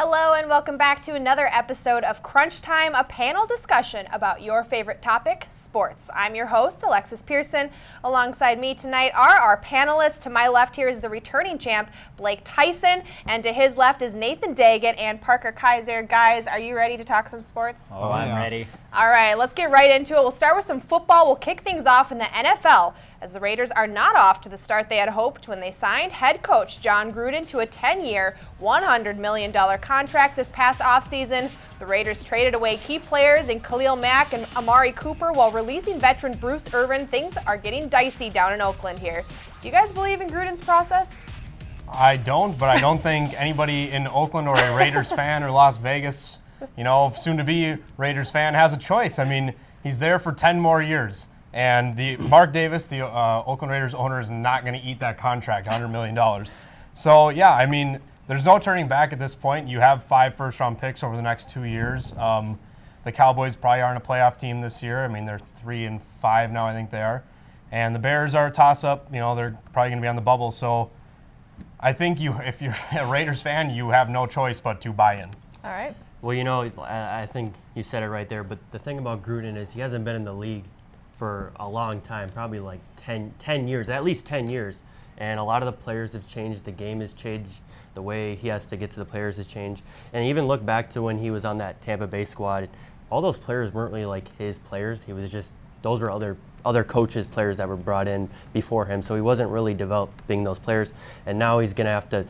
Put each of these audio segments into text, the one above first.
Hello and welcome back to another episode of Crunch Time, a panel discussion about your favorite topic, sports. I'm your host, Alexis Pearson. Alongside me tonight are our panelists. To my left here is the returning champ, Blake Tyson, and to his left is Nathan Daggett and Parker Kaiser. Guys, are you ready to talk some sports? Oh, I'm ready. All right, let's get right into it. We'll start with some football. We'll kick things off in the NFL, as the Raiders are not off to the start they had hoped when they signed head coach Jon Gruden to a 10-year, $100 million contract this past offseason. The Raiders traded away key players in Khalil Mack and Amari Cooper while releasing veteran Bruce Irvin. Things are getting dicey down in Oakland here. Do you guys believe in Gruden's process? I don't, but I don't think anybody in Oakland or a Raiders fan or Las Vegas, soon-to-be Raiders fan, has a choice. I mean, he's there for 10 more years. And Mark Davis, the Oakland Raiders owner, is not going to eat that contract, $100 million. So, yeah, I mean, there's no turning back at this point. You have 5 first-round picks over the next 2 years. The Cowboys probably aren't a playoff team this year. I mean, they're 3-5 now, I think they are. And the Bears are a toss-up. They're probably going to be on the bubble. So I think if you're a Raiders fan, you have no choice but to buy in. All right. Well, I think you said it right there. But the thing about Gruden is he hasn't been in the league for a long time, probably like 10 years, at least 10 years. And a lot of the players have changed. The game has changed. The way he has to get to the players has changed. And even look back to when he was on that Tampa Bay squad, all those players weren't really like his players. He was just, those were other coaches' players that were brought in before him. So he wasn't really developing those players. And now he's going to have to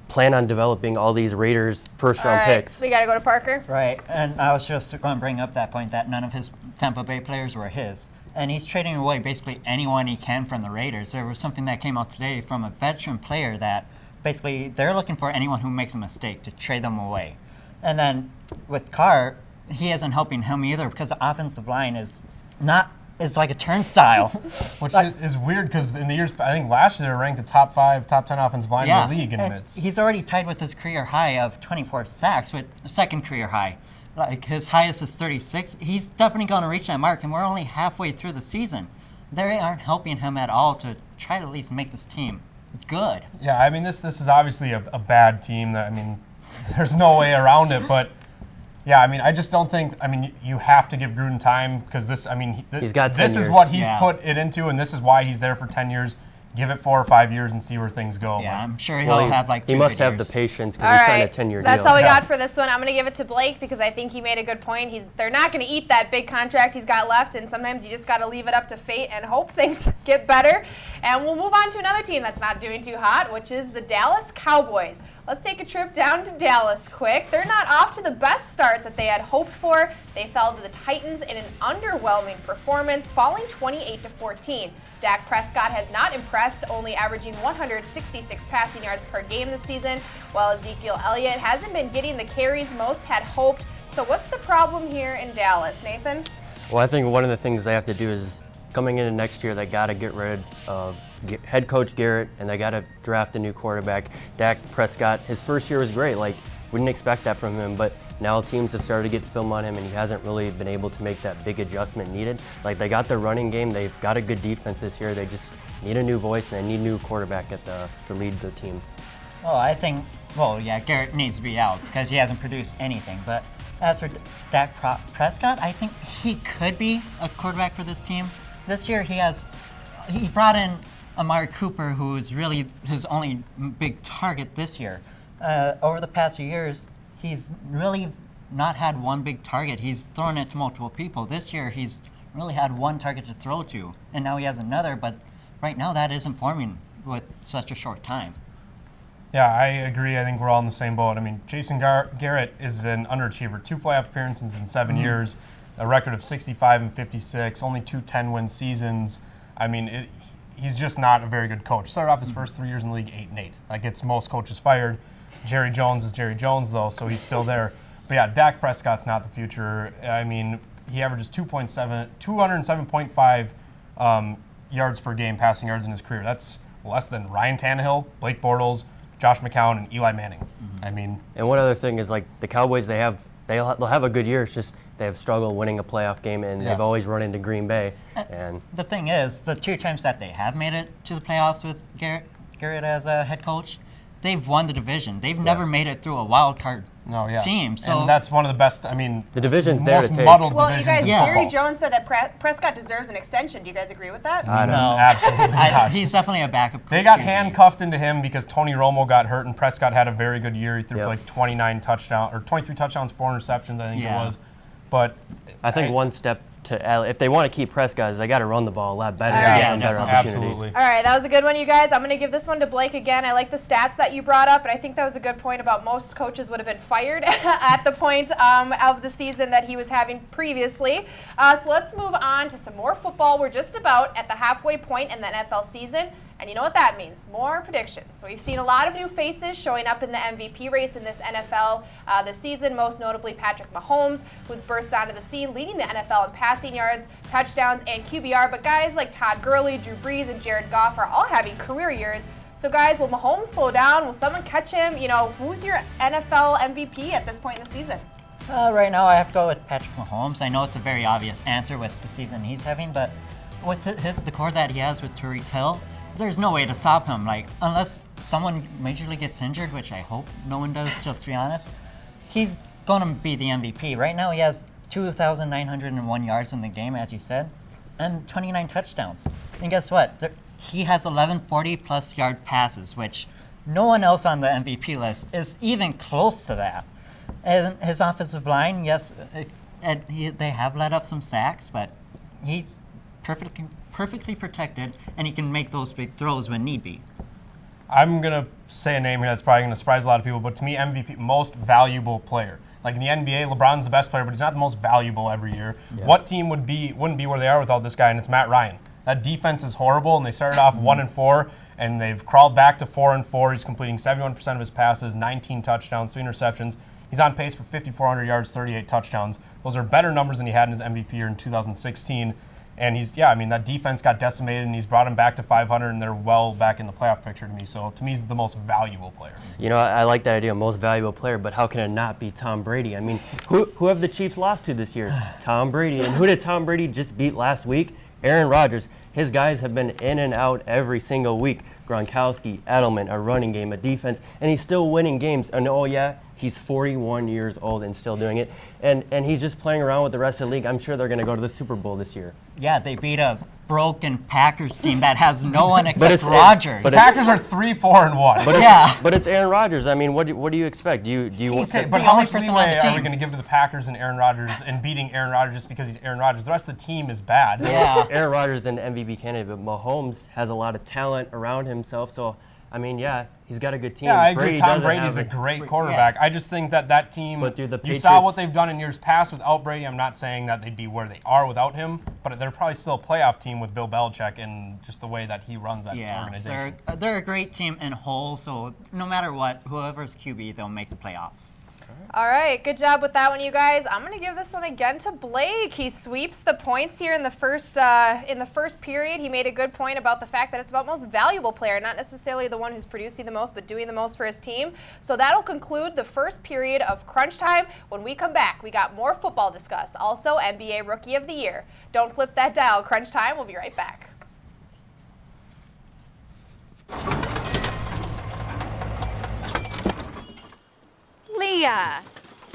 plan on developing all these Raiders first-round picks. We got to go to Parker. Right, and I was just going to bring up that point that none of his Tampa Bay players were his. And he's trading away basically anyone he can from the Raiders. There was something that came out today from a veteran player that basically they're looking for anyone who makes a mistake to trade them away. And then with Carr, he isn't helping him either because the offensive line is like a turnstile. Which is weird because in the years, I think last year they ranked a top 10 offensive line in the league in mitts. He's already tied with his career high of 24 sacks, with a second career high. Like his highest is 36. He's definitely going to reach that mark, and we're only halfway through the season. They aren't helping him at all to try to at least make this team good. Yeah, I mean, this is obviously a bad team. There's no way around it, but yeah, I mean, I just don't think. I mean, you have to give Gruden time because he's got 10 this years. is what he's put it into, and this is why he's there for 10 years. Give it 4 or 5 years and see where things go. Yeah, I'm sure he'll have like 2 He must good have years. the patience because he signed a 10-year deal. That's all we got for this one. I'm going to give it to Blake because I think he made a good point. They're not going to eat that big contract he's got left, and sometimes you just got to leave it up to fate and hope things get better. And we'll move on to another team that's not doing too hot, which is the Dallas Cowboys. Let's take a trip down to Dallas quick. They're not off to the best start that they had hoped for. They fell to the Titans in an underwhelming performance, falling 28-14. Dak Prescott has not impressed, only averaging 166 passing yards per game this season, while Ezekiel Elliott hasn't been getting the carries most had hoped. So what's the problem here in Dallas, Nathan? Well, I think one of the things they have to do is coming into next year, they got to get rid of head coach Garrett, and they got to draft a new quarterback. Dak Prescott, his first year was great. Like, we didn't expect that from him, but now teams have started to get film on him, and he hasn't really been able to make that big adjustment needed. Like, they got the running game. They've got a good defense this year. They just need a new voice, and they need a new quarterback to lead the team. Garrett needs to be out because he hasn't produced anything. But as for Dak Prescott, I think he could be a quarterback for this team. This year he brought in Amari Cooper, who is really his only big target this year. Over the past few years, he's really not had one big target. He's thrown it to multiple people. This year, he's really had one target to throw to, and now he has another, but right now that isn't forming with such a short time. Yeah, I agree. I think we're all in the same boat. I mean, Jason Garrett is an underachiever. 2 playoff appearances in 7 years, a record of 65-56, only 2 10-win seasons. I mean, he's just not a very good coach. Started off his first 3 years in the league 8-8. That gets most coaches fired. Jerry Jones is Jerry Jones, though, so he's still there. But yeah, Dak Prescott's not the future. I mean, he averages 207.5 yards per game, passing yards in his career. That's less than Ryan Tannehill, Blake Bortles, Josh McCown, and Eli Manning. I mean, and one other thing is, like, the Cowboys, they'll have a good year. It's just they have struggled winning a playoff game, and they've always run into Green Bay. And the thing is, the 2 times that they have made it to the playoffs with Garrett as a head coach, they've won the division. They've never made it through a wild card team. So and that's one of the best. I mean, the division's there most to take. muddled Well, you divisions guys, in Jerry football. Jones said that Prescott deserves an extension. Do you guys agree with that? I don't know. Absolutely not. he's definitely a backup. They got QB. handcuffed into him because Tony Romo got hurt and Prescott had a very good year. He threw for like 23 touchdowns, 4 interceptions, I think it was. But I think one step to if they want to keep Prescott, is they got to run the ball a lot better. Yeah, and better opportunities. absolutely. All right, that was a good one, you guys. I'm going to give this one to Blake again. I like the stats that you brought up, and I think that was a good point about most coaches would have been fired at the point of the season that he was having previously. So let's move on to some more football. We're just about at the halfway point in the NFL season, and you know what that means, more predictions. So we've seen a lot of new faces showing up in the MVP race in this NFL this season, most notably Patrick Mahomes, who's burst onto the scene, leading the NFL in passing yards, touchdowns, and QBR. But guys like Todd Gurley, Drew Brees, and Jared Goff are all having career years. So guys, will Mahomes slow down? Will someone catch him? You know, who's your NFL MVP at this point in the season? Right now, I have to go with Patrick Mahomes. I know it's a very obvious answer with the season he's having, but with the core that he has with Tyreek Hill, there's no way to stop him. Like, unless someone majorly gets injured, which I hope no one does, to be honest, he's going to be the MVP. Right now, he has 2,901 yards in the game, as you said, and 29 touchdowns. And guess what? He has 11 40-plus yard passes, which no one else on the MVP list is even close to that. And his offensive line, yes, they have let up some sacks, but he's perfectly protected, and he can make those big throws when need be. I'm going to say a name here that's probably going to surprise a lot of people, but to me, MVP, most valuable player. Like in the NBA, LeBron's the best player, but he's not the most valuable every year. Yeah. What team wouldn't be where they are without this guy? And it's Matt Ryan. That defense is horrible, and they started off 1-4, and they've crawled back to 4-4. He's completing 71% of his passes, 19 touchdowns, 3 interceptions. He's on pace for 5,400 yards, 38 touchdowns. Those are better numbers than he had in his MVP year in 2016. And that defense got decimated, and he's brought him back to 500, and they're well back in the playoff picture to me. So to me, he's the most valuable player. You know, I like that idea, most valuable player, but how can it not be Tom Brady? I mean, who have the Chiefs lost to this year? Tom Brady. And who did Tom Brady just beat last week? Aaron Rodgers. His guys have been in and out every single week. Gronkowski, Edelman, a running game, a defense, and he's still winning games. And he's 41 years old and still doing it. And he's just playing around with the rest of the league. I'm sure they're going to go to the Super Bowl this year. Yeah, they beat a broken Packers team that has no one except Rodgers. The Packers are 3-4-1. But it's Aaron Rodgers. I mean, what do you expect? Do you want? But how much leeway are we going to give to the Packers and Aaron Rodgers and beating Aaron Rodgers just because he's Aaron Rodgers? The rest of the team is bad. Yeah, Aaron Rodgers is an MVP candidate, but Mahomes has a lot of talent around himself. So I mean, he's got a good team. Yeah, I agree. Tom Brady's a great quarterback. I just think that team, but dude, you saw what they've done in years past without Brady. I'm not saying that they'd be where they are without him, but they're probably still a playoff team with Bill Belichick and just the way that he runs that organization. They're a great team in whole, so no matter what, whoever's QB, they'll make the playoffs. All right, good job with that one, you guys. I'm going to give this one again to Blake. He sweeps the points here in the first period. He made a good point about the fact that it's about most valuable player, not necessarily the one who's producing the most, but doing the most for his team. So that'll conclude the first period of Crunch Time. When we come back, we got more football to discuss. Also, NBA Rookie of the Year. Don't flip that dial. Crunch Time. We'll be right back. Leah,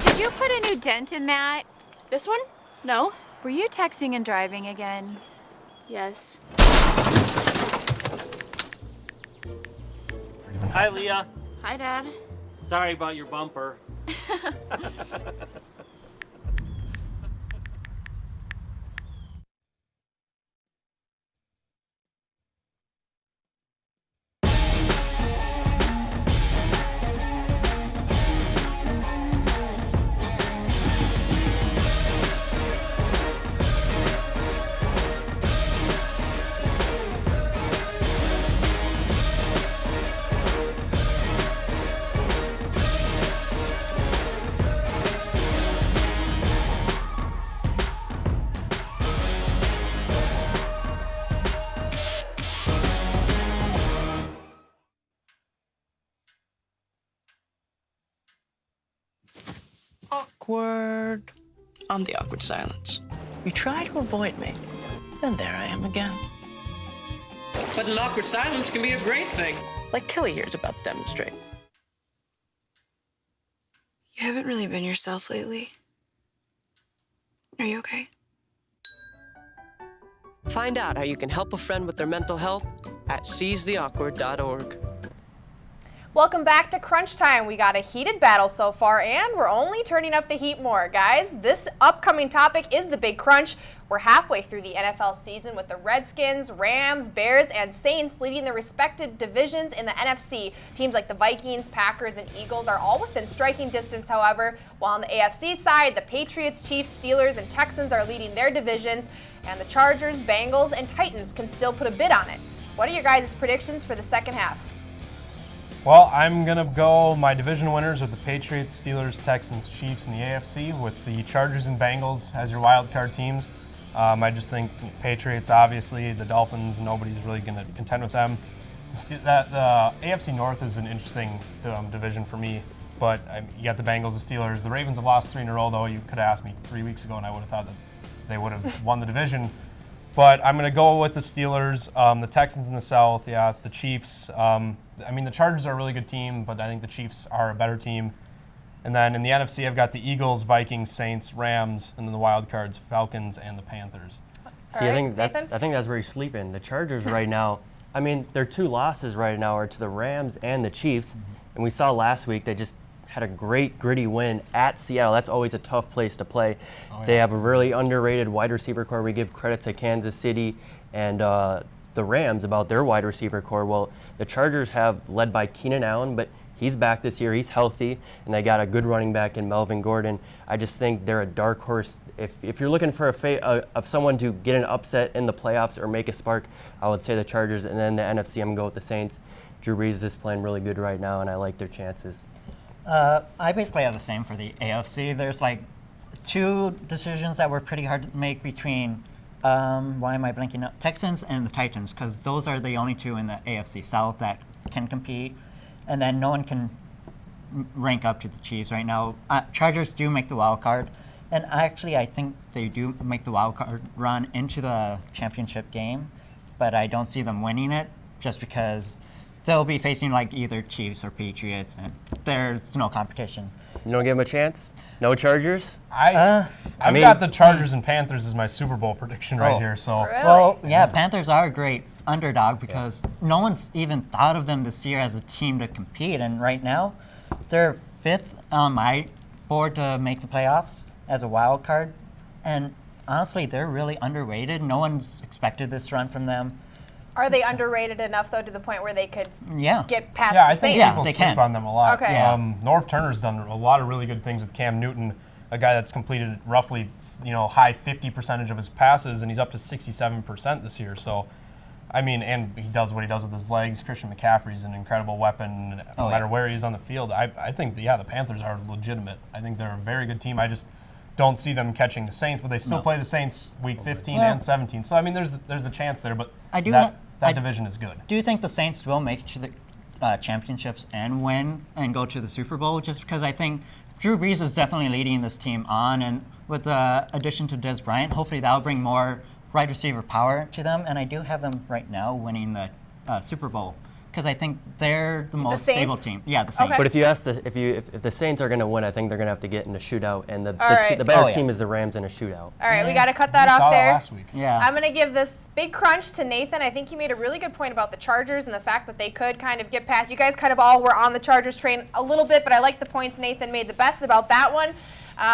did you put a new dent in that? This one? No. Were you texting and driving again? Yes. Hi, Leah. Hi, Dad. Sorry about your bumper. Awkward. I'm the awkward silence. You try to avoid me, then there I am again. But an awkward silence can be a great thing. Like Kelly here is about to demonstrate. You haven't really been yourself lately. Are you okay? Find out how you can help a friend with their mental health at seizetheawkward.org. Welcome back to Crunch Time. We got a heated battle so far, and we're only turning up the heat more. Guys, this upcoming topic is the Big Crunch. We're halfway through the NFL season with the Redskins, Rams, Bears, and Saints leading their respected divisions in the NFC. Teams like the Vikings, Packers, and Eagles are all within striking distance, however, while on the AFC side, the Patriots, Chiefs, Steelers, and Texans are leading their divisions, and the Chargers, Bengals, and Titans can still put a bid on it. What are your guys' predictions for the second half? Well, I'm going to go my division winners with the Patriots, Steelers, Texans, Chiefs in the AFC, with the Chargers and Bengals as your wild card teams. I just think Patriots, obviously, the Dolphins, nobody's really going to contend with them. The AFC North is an interesting division for me, but you got the Bengals, the Steelers. The Ravens have lost 3 in a row, though. You could have asked me 3 weeks ago, and I would have thought that they would have won the division. But I'm going to go with the Steelers, the Texans in the South, the Chiefs. The Chargers are a really good team, but I think the Chiefs are a better team. And then in the NFC, I've got the Eagles, Vikings, Saints, Rams, and then the wild cards, Falcons, and the Panthers. See, I think that's where you sleep in. The Chargers right now, their 2 losses right now are to the Rams and the Chiefs. And we saw last week they just had a great, gritty win at Seattle. That's always a tough place to play. Oh, yeah. They have a really underrated wide receiver core. We give credit to Kansas City and the Rams about their wide receiver core. Well, the Chargers have led by Keenan Allen, but he's back this year. He's healthy, and they got a good running back in Melvin Gordon. I just think they're a dark horse. If you're looking for someone to get an upset in the playoffs or make a spark, I would say the Chargers. And then the NFC, I'm going to go with the Saints. Drew Brees is playing really good right now, and I like their chances. I basically have the same for the AFC. There's like 2 decisions that were pretty hard to make between, why am I blanking out? Texans and the Titans, because those are the only 2 in the AFC South that can compete. And then no one can rank up to the Chiefs right now. Chargers do make the wild card. And actually, I think they do make the wild card run into the championship game. But I don't see them winning it just because they'll be facing like either Chiefs or Patriots, and there's no competition. You don't give them a chance? No Chargers? I've got the Chargers and Panthers as my Super Bowl prediction right here. So, really? Well, yeah, Panthers are a great underdog because no one's even thought of them this year as a team to compete, and right now they're 5th on my board to make the playoffs as a wild card, and honestly, they're really underrated. No one's expected this run from them. Are they underrated enough, though, to the point where they could get past I the think Saints? people they sleep can. on them a lot. Okay. Yeah. Norv Turner's done a lot of really good things with Cam Newton, a guy that's completed roughly high 50% of his passes, and he's up to 67% this year. So, and he does what he does with his legs. Christian McCaffrey's an incredible weapon no matter where he is on the field. I think, the Panthers are legitimate. I think they're a very good team. I just don't see them catching the Saints, but they still play the Saints week 15 and 17. So, there's a chance there, but that division is good. Do you think the Saints will make it to the championships and win and go to the Super Bowl? Just because I think Drew Brees is definitely leading this team on, and with the addition to Des Bryant, hopefully that'll bring more wide receiver power to them. And I do have them right now winning the Super Bowl because I think they're the most stable team. Yeah, the Saints. Okay. But if you ask if the Saints are going to win, I think they're going to have to get in a shootout, and the better team is the Rams in a shootout. All right, we got to cut that off there. Last week. Yeah. I'm going to give this big crunch to Nathan. I think he made a really good point about the Chargers and the fact that they could kind of get past. You guys kind of all were on the Chargers train a little bit, but I like the points Nathan made the best about that one.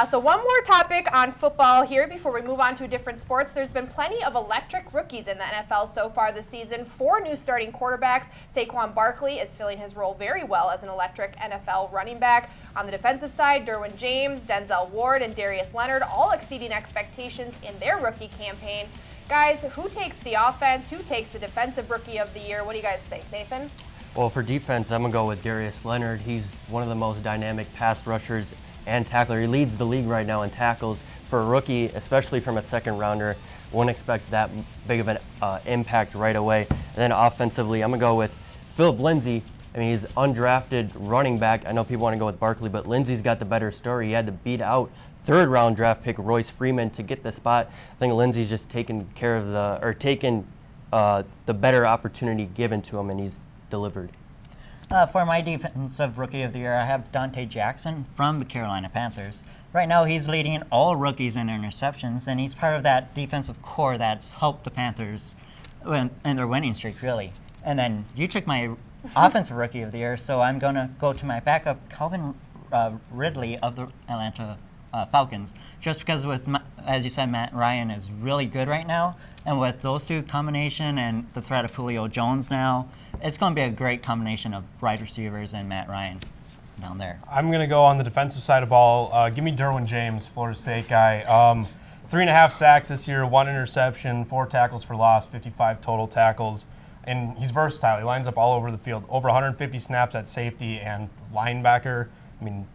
So one more topic on football here before we move on to different sports. There's been plenty of electric rookies in the NFL so far this season. 4 new starting quarterbacks. Saquon Barkley is filling his role very well as an electric NFL running back. On the defensive side, Derwin James, Denzel Ward, and Darius Leonard all exceeding expectations in their rookie campaign. Guys, who takes the offense? Who takes the defensive rookie of the year? What do you guys think? Nathan? Well, for defense, I'm going to go with Darius Leonard. He's one of the most dynamic pass rushers and tackler. He leads the league right now in tackles. For a rookie, especially from a second rounder, wouldn't expect that big of an impact right away. And then offensively, I'm going to go with Philip Lindsay. He's undrafted running back. I know people want to go with Barkley, but Lindsay's got the better story. He had to beat out third-round draft pick Royce Freeman to get the spot. I think Lindsay's just taken the better opportunity given to him, and he's delivered. For my defensive rookie of the year, I have Dante Jackson from the Carolina Panthers. Right now, he's leading all rookies in interceptions, and he's part of that defensive core that's helped the Panthers in their winning streak, really. And then you took my offensive rookie of the year, so I'm going to go to my backup, Calvin Ridley of the Atlanta Falcons, just because as you said, Matt Ryan is really good right now, and with those two combination and the threat of Julio Jones now, it's going to be a great combination of wide receivers and Matt Ryan down there. I'm going to go on the defensive side of the ball. Give me Derwin James, Florida State guy. 3.5 sacks this year, 1 interception, 4 tackles for loss, 55 total tackles. And he's versatile. He lines up all over the field. Over 150 snaps at safety and linebacker. I mean,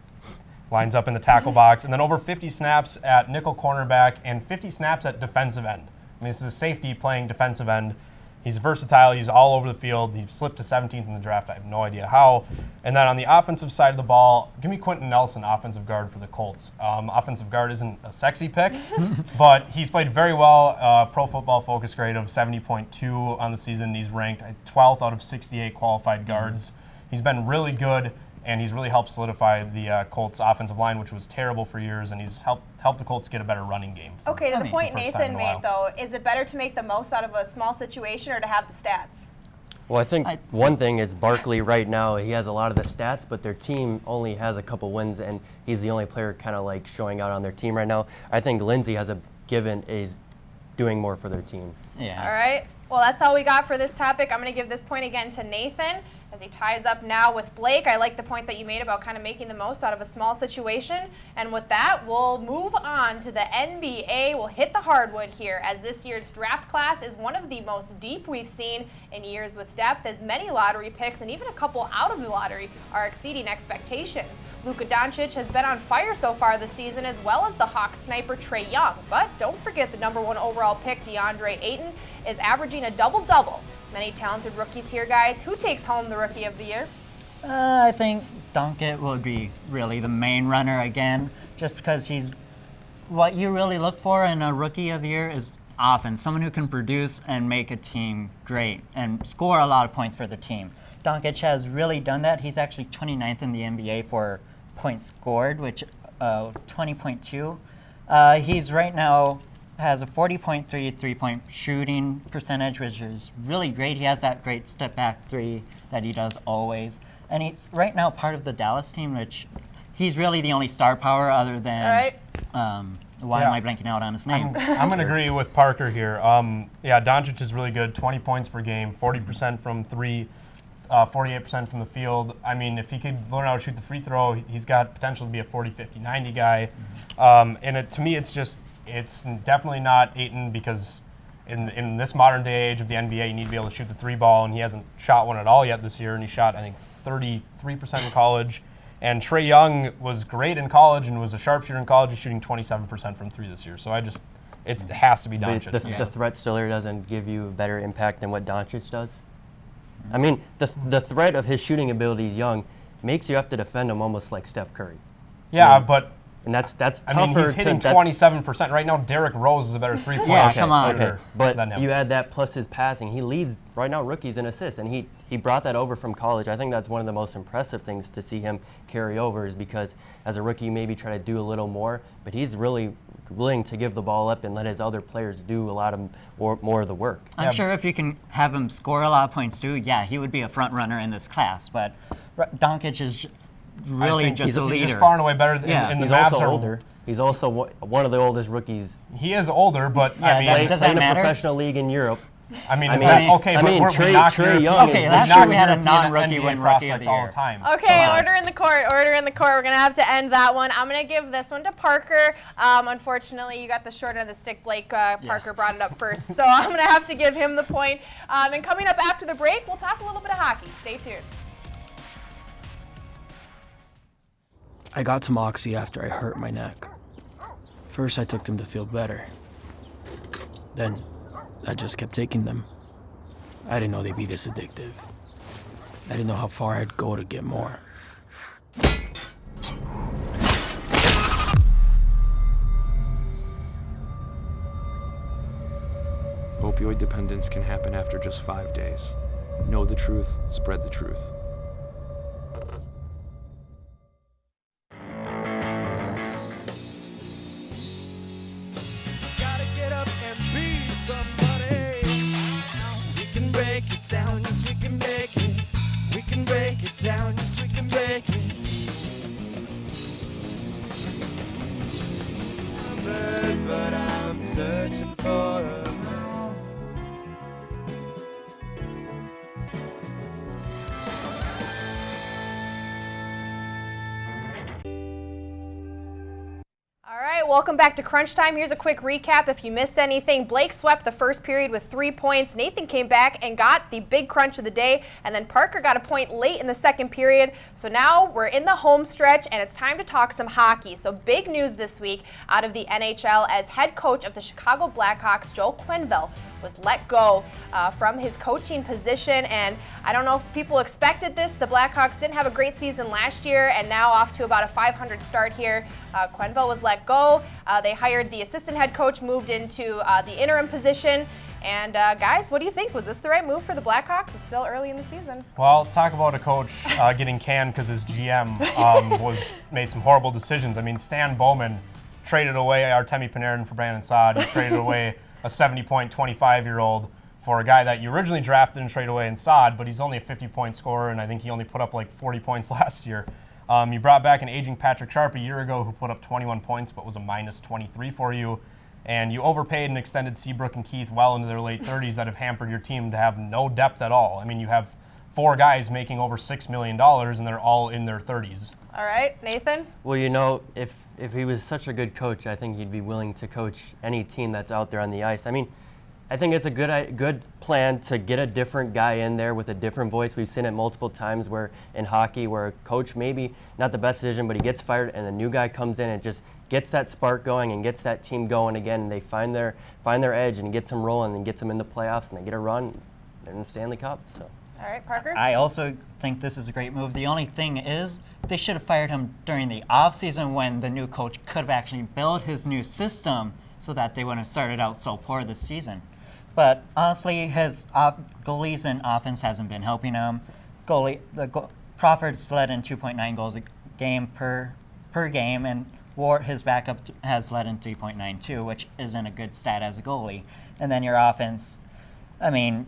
lines up in the tackle box. And then over 50 snaps at nickel cornerback and 50 snaps at defensive end. I mean, this is a safety playing defensive end. He's versatile. He's all over the field. He slipped to 17th in the draft. I have no idea how. And then on the offensive side of the ball, give me Quentin Nelson, offensive guard for the Colts. Offensive guard isn't a sexy pick, but he's played very well. Pro Football Focus grade of 70.2 on the season. He's ranked 12th out of 68 qualified guards. He's been really good, and he's really helped solidify the Colts offensive line, which was terrible for years, and he's helped the Colts get a better running game. Okay, to the point the first time Nathan in a made, while. though, is it better to make the most out of a small situation or to have the stats? Well, I think one thing is Barkley right now, he has a lot of the stats, but their team only has a couple wins, and he's the only player kind of like showing out on their team right now. I think Lindsey is doing more for their team. Yeah. All right. Well, that's all we got for this topic. I'm going to give this point again to Nathan as he ties up now with Blake. I like the point that you made about kind of making the most out of a small situation. And with that, we'll move on to the NBA. We'll hit the hardwood here as this year's draft class is one of the most deep we've seen in years with depth, as many lottery picks and even a couple out of the lottery are exceeding expectations. Luka Doncic has been on fire so far this season, as well as the Hawks sniper Trae Young. But don't forget the #1 overall pick, DeAndre Ayton, is averaging a double-double. Many talented rookies here, guys. Who takes home the Rookie of the Year? I think Doncic will be really the main runner again, just because he's what you really look for in a Rookie of the Year is offense, someone who can produce and make a team great and score a lot of points for the team. Doncic has really done that. He's actually 29th in the NBA for points scored, which 20.2. He's right now has a 40.3 3-point shooting percentage, which is really great. He has that great step back three that he does always. And he's right now part of the Dallas team, which he's really the only star power other than, All right. why am I blanking out on his name? I'm going to agree with Parker here. Doncic is really good, 20 points per game, 40% from three, 48% from the field. I mean, if he could learn how to shoot the free throw, he's got potential to be a 40, 50, 90 guy. To me, it's definitely not Ayton, because in this modern day age of the NBA, you need to be able to shoot the three ball, and he hasn't shot one at all yet this year, and he shot, I think, 33% in college. And Trae Young was great in college and was a sharpshooter in college. He's shooting 27% from three this year. So it has to be Doncic. The threat stiller doesn't give you a better impact than what Doncic does. I mean, the threat of his shooting ability, Young, makes you have to defend him almost like Steph Curry. Yeah, but and that's tougher. I mean, he's hitting 27% right now. Derrick Rose is a better three-point Yeah, come on. Okay, but than him. you add that plus his passing. He leads right now rookies in assists, and he brought that over from college. I think that's one of the most impressive things to see him carry over, is because as a rookie, maybe try to do a little more, but he's really willing to give the ball up and let his other players do a lot of more of the work. I'm sure if you can have him score a lot of points too, yeah, he would be a front runner in this class. But Doncic is really just a leader. He's just far and away better than Yeah. and the He's Mavs also are older. He's also one of the oldest rookies. He is older, but Yeah, I mean, that- does playing that a matter? professional league in Europe. I mean, I it's mean- not, okay, I but mean, we're Trae- not Trae European- Young Okay, is last not year we had a European non-rookie NBA win Rookie of prospects the all Year. the time. Okay, order in the court. Order in the court. We're going to have to end that one. I'm going to give this one to Parker. Unfortunately, you got the short end of the stick. Blake Parker brought it up first. So I'm going to have to give him the point. And coming up after the break, we'll talk a little bit of hockey. Stay tuned. I got some Oxy after I hurt my neck. First, I took them to feel better. Then, I just kept taking them. I didn't know they'd be this addictive. I didn't know how far I'd go to get more. Opioid dependence can happen after just 5 days. Know the truth, spread the truth. welcome back to Crunch Time. Here's a quick recap if you missed anything. Blake swept the first period with 3 points. Nathan came back and got the big crunch of the day, and then Parker got a point late in the second period. So now we're in the home stretch, and it's time to talk some hockey. So big news this week out of the NHL as head coach of the Chicago Blackhawks, Joel Quenneville, was let go from his coaching position, and I don't know if people expected this. The Blackhawks didn't have a great season last year, and now off to about a 500 start here. Quenneville was let go. They hired the assistant head coach, moved into the interim position. And guys, what do you think? Was this the right move for the Blackhawks? It's still early in the season. Well, talk about a coach getting canned because his GM made some horrible decisions. I mean, Stan Bowman traded away Artemi Panarin for Brandon Saad. He traded away a 70-point 25-year-old for a guy that you originally drafted and traded away in Saad, but he's only a 50-point scorer, and I think he only put up like 40 points last year. You brought back an aging Patrick Sharp a year ago who put up 21 points but was a minus 23 for you. And you overpaid and extended Seabrook and Keith well into their late 30s that have hampered your team to have no depth at all. I mean, you have 4 guys making over $6 million, and they're all in their 30s. All right, Nathan? Well, you know, if he was such a good coach, I think he'd be willing to coach any team that's out there on the ice. I mean, I think it's a good plan to get a different guy in there with a different voice. We've seen it multiple times where in hockey where a coach maybe not the best decision, but he gets fired and a new guy comes in and just gets that spark going and gets that team going again, and they find their edge and gets them rolling and gets them in the playoffs and they get a run. They're in the Stanley Cup. So. All right, Parker? I also think this is a great move. The only thing is they should have fired him during the offseason when the new coach could have actually built his new system so that they wouldn't have started out so poor this season. But honestly, his goalies and offense hasn't been helping him. Crawford's let in 2.9 goals a game per game, and Ward, his backup, has let in 3.92, which isn't a good stat as a goalie. And then your offense, I mean,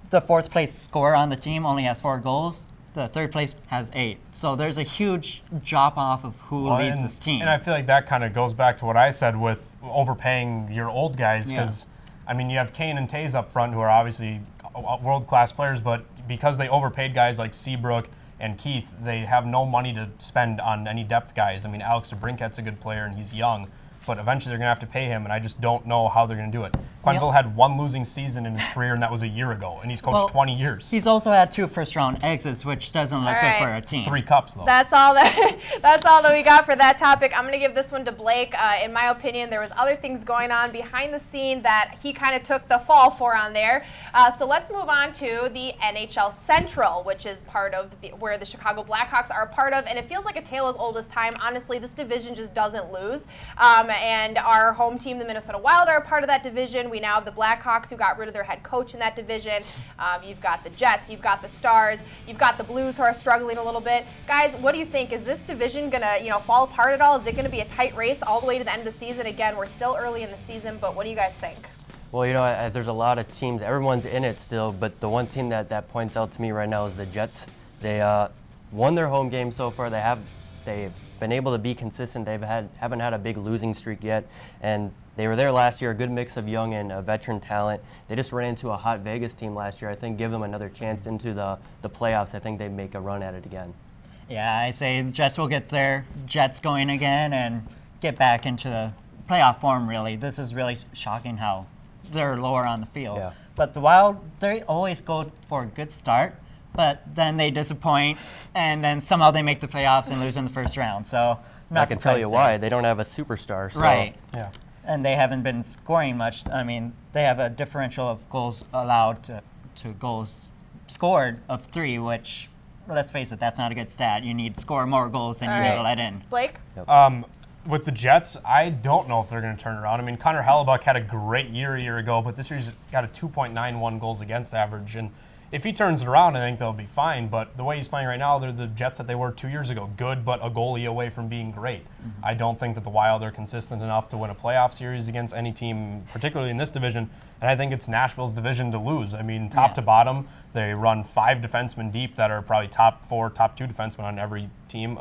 the 4th place scorer on the team only has 4 goals. The 3rd place has 8. So there's a huge drop off of who leads this team. And I feel like that kind of goes back to what I said with overpaying your old guys because, I mean, you have Kane and Taze up front who are obviously world-class players, but because they overpaid guys like Seabrook and Keith, they have no money to spend on any depth guys. I mean, Alex DeBrincat's a good player and he's young, but eventually they're going to have to pay him, and I just don't know how they're going to do it. Quenneville had 1 losing season in his career, and that was a year ago, and he's coached 20 years. He's also had 2 first-round exits, which doesn't look good for a team. 3 cups, though. That's all that we got for that topic. I'm going to give this one to Blake. In my opinion, there was other things going on behind the scene that he kind of took the fall for on there. So let's move on to the NHL Central, which is part of where the Chicago Blackhawks are a part of, and it feels like a tale as old as time. Honestly, this division just doesn't lose. And our home team, the Minnesota Wild, are a part of that division. We now have the Blackhawks, who got rid of their head coach in that division. You've got the Jets, you've got the Stars, you've got the Blues, who are struggling a little bit. Guys, what do you think? Is this division going to, fall apart at all? Is it going to be a tight race all the way to the end of the season? Again, we're still early in the season, but what do you guys think? Well, there's a lot of teams. Everyone's in it still, but the one team that points out to me right now is the Jets. They won their home game so far. They've been able to be consistent. Haven't had a big losing streak yet, and they were there last year. A good mix of young and veteran talent. They just ran into a hot Vegas team last year. I think give them another chance into the playoffs. I think they'd make a run at it again. Yeah, I say the Jets will get their Jets going again and get back into the playoff form. Really, this is really shocking how they're lower on the field. Yeah. But the Wild, they always go for a good start, but then they disappoint, and then somehow they make the playoffs and lose in the first round. So I can tell you why. They don't have a superstar. So. Right. Yeah. And they haven't been scoring much. I mean, they have a differential of goals allowed to goals scored of 3, which, let's face it, that's not a good stat. You need to score more goals than you need to let in. Blake? With the Jets, I don't know if they're going to turn around. I mean, Connor Hellebuck had a great year a year ago, but this year he's got a 2.91 goals against average. And if he turns it around, I think they'll be fine. But the way he's playing right now, they're the Jets that they were 2 years ago. Good, but a goalie away from being great. Mm-hmm. I don't think that the Wild are consistent enough to win a playoff series against any team, particularly in this division. And I think it's Nashville's division to lose. I mean, top to bottom, they run 5 defensemen deep that are probably top 4, top 2 defensemen on every team.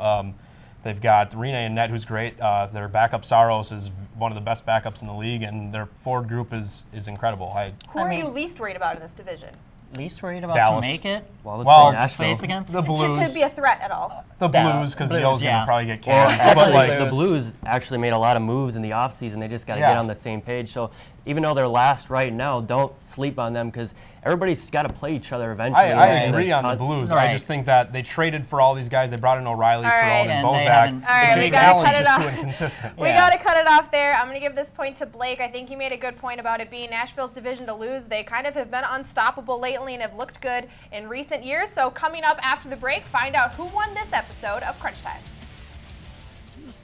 They've got Rene and Net, who's great. Their backup, Saros, is one of the best backups in the league, and their forward group is incredible. Who are you least worried about in this division? least worried about Dallas. to make it? Well, let's Well, say Nashville. Plays against? The Blues. To be a threat at all. The Blues, because Blues, Yo's yeah. gonna probably get Well, canned. But actually, like the Blues actually made a lot of moves in the offseason. They just got to Yeah. get on the same page. So even though they're last right now, don't sleep on them because everybody's got to play each other eventually. I in agree on the cuts. Blues. Right. I just think that they traded for all these guys. They brought in O'Reilly, All right. Perron, and And they Bozak. haven't- All right, we Jake gotta Allen's cut it just off. too inconsistent. We got to cut it off there. I'm going to give this point to Blake. I think he made a good point about it being Nashville's division to lose. They kind of have been unstoppable lately and have looked good in recent years. So coming up after the break, find out who won this episode of Crunch Time.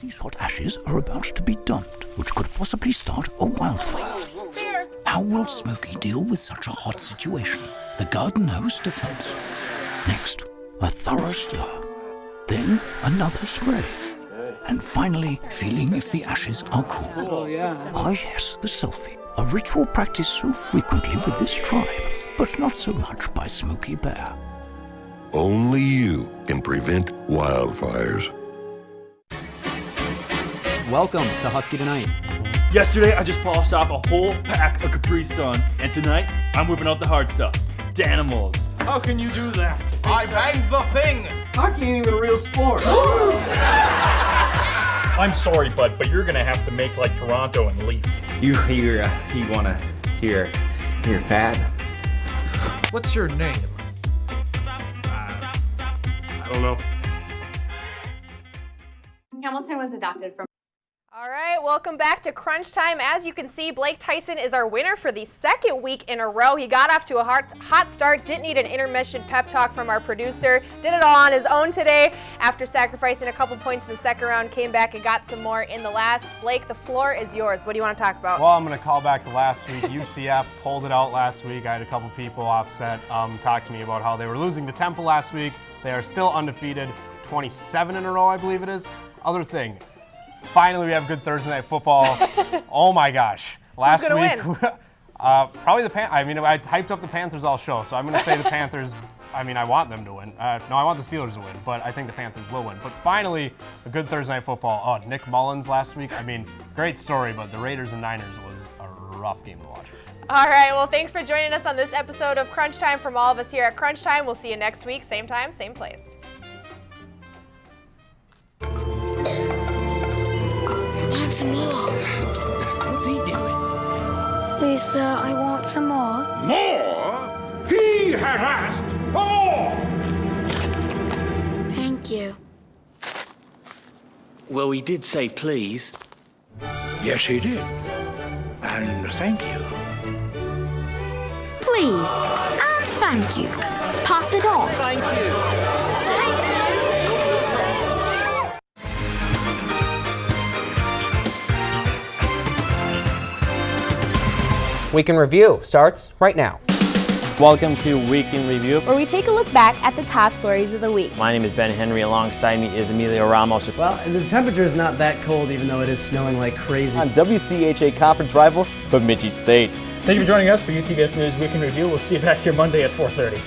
These hot ashes are about to be dumped, which could possibly start a wildfire. How will Smokey deal with such a hot situation? The garden hose defense. Next, a thorough stir. Then another spray. And finally, feeling if the ashes are cool. Oh, yeah. Ah yes, the selfie. A ritual practiced so frequently with this tribe, but not so much by Smokey Bear. Only you can prevent wildfires. Welcome to Husky Tonight. Yesterday, I just polished off a whole pack of Capri Sun, and tonight, I'm whipping out the hard stuff. Danimals. How can you do that? I banged the thing! Hockey ain't even a real sport. I'm sorry, bud, but you're gonna have to make like Toronto and leave. You wanna hear fat? What's your name? I don't know. Hamilton was adopted from. All right, welcome back to Crunch Time. As you can see, Blake Tyson is our winner for the second week in a row. He got off to a hot start, didn't need an intermission pep talk from our producer, did it all on his own today. After sacrificing a couple points in the second round, came back and got some more in the last. Blake, the floor is yours. What do you want to talk about? Well, I'm going to call back to last week. UCF pulled it out last week. I had a couple people offset talk to me about how they were losing to Temple last week. They are still undefeated, 27 in a row, I believe it is. Other thing. Finally, we have good Thursday night football. Oh my gosh! Last Who's gonna week, probably the Panthers. I mean, I hyped up the Panthers all show, so I'm going to say the Panthers. I mean, I want them to win. No, I want the Steelers to win, but I think the Panthers will win. But finally, a good Thursday night football. Oh, Nick Mullins last week. I mean, great story, but the Raiders and Niners was a rough game to watch. All right, well, thanks for joining us on this episode of Crunch Time from all of us here at Crunch Time. We'll see you next week, same time, same place. I want some more. What's he doing? Please, sir, I want some more. More? He has asked for more! Thank you. Well, he did say please. Yes, he did. And thank you. Please, and thank you. Pass it on. Thank you. Week in Review starts right now. Welcome to Week in Review, Where we take a look back at the top stories of the week. My name is Ben Henry. Alongside me is Emilio Ramos. Well, the temperature is not that cold, even though it is snowing like crazy. On WCHA conference rival, Bemidji State. Thank you for joining us for UTBS News Week in Review. We'll see you back here Monday at 4:30.